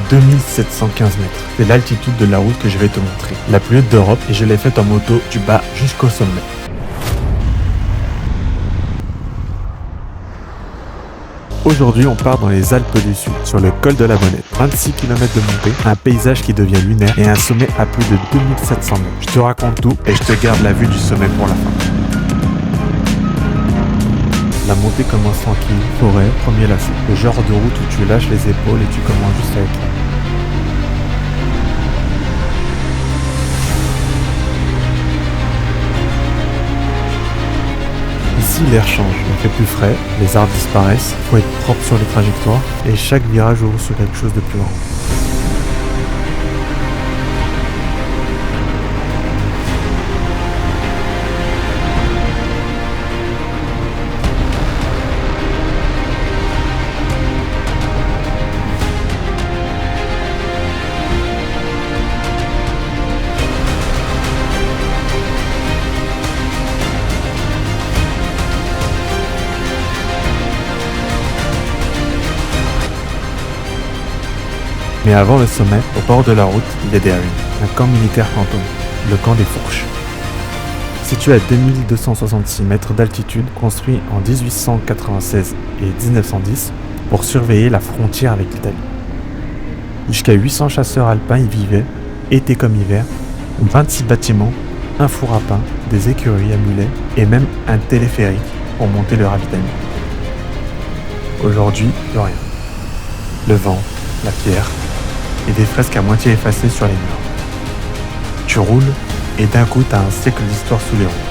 2715 mètres. C'est l'altitude de la route que je vais te montrer, la plus haute d'Europe, et je l'ai faite en moto du bas jusqu'au sommet. Aujourd'hui, on part dans les Alpes du Sud, sur le col de la Bonnette. 26 km de montée, un paysage qui devient lunaire et un sommet à plus de 2700 mètres. Je te raconte tout et je te garde la vue du sommet pour la fin. La montée commence tranquille, forêt, premier lacet. Le genre de route où tu lâches les épaules et tu commences juste à être là. Ici, l'air change, il fait plus frais, les arbres disparaissent, il faut être propre sur les trajectoires et chaque virage ouvre sur quelque chose de plus grand. Mais avant le sommet, au bord de la route, il y a des ruines. Un camp militaire fantôme, le camp des Fourches. Situé à 2266 mètres d'altitude, construit en 1896 et 1910 pour surveiller la frontière avec l'Italie. Jusqu'à 800 chasseurs alpins y vivaient, été comme hiver, 26 bâtiments, un four à pain, des écuries à mulets et même un téléphérique pour monter le ravitaillement. Aujourd'hui, plus rien. Le vent, la pierre et des fresques à moitié effacées sur les murs. Tu roules et d'un coup t'as un siècle d'histoire sous les roues.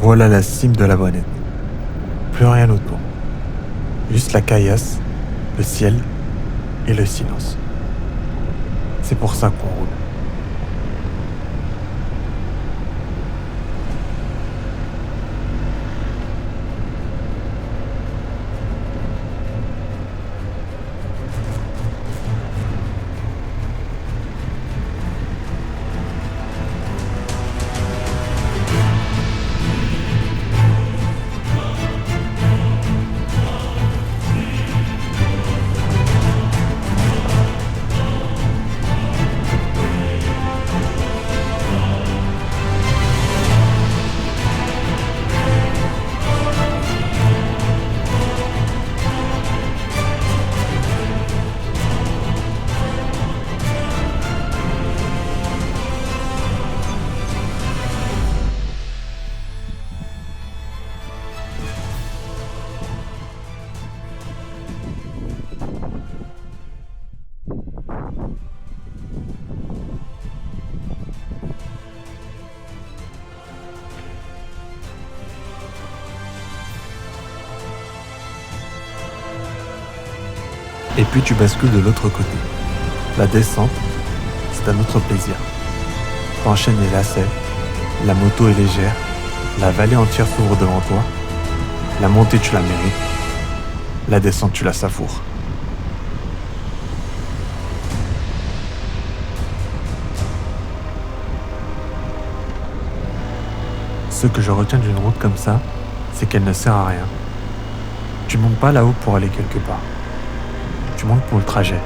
Voilà la cime de la Bonnette. Plus rien autour. Juste la caillasse, le ciel et le silence. C'est pour ça qu'on roule. Et puis tu bascules de l'autre côté. La descente, c'est un autre plaisir. T'enchaînes les lacets, la moto est légère, la vallée entière s'ouvre devant toi. La montée, tu la mérites. La descente, tu la savoures. Ce que je retiens d'une route comme ça, c'est qu'elle ne sert à rien. Tu montes pas là-haut pour aller quelque part. Tu montes pour le trajet,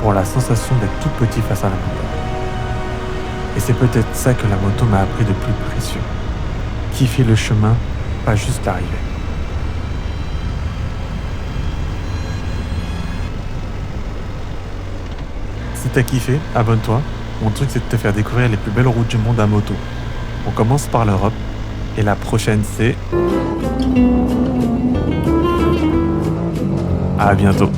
pour la sensation d'être tout petit face à la montagne. Et c'est peut-être ça que la moto m'a appris de plus précieux. Kiffer le chemin, pas juste l'arrivée. Si t'as kiffé, abonne-toi. Mon truc, c'est de te faire découvrir les plus belles routes du monde à moto. On commence par l'Europe, et la prochaine, c'est... À bientôt.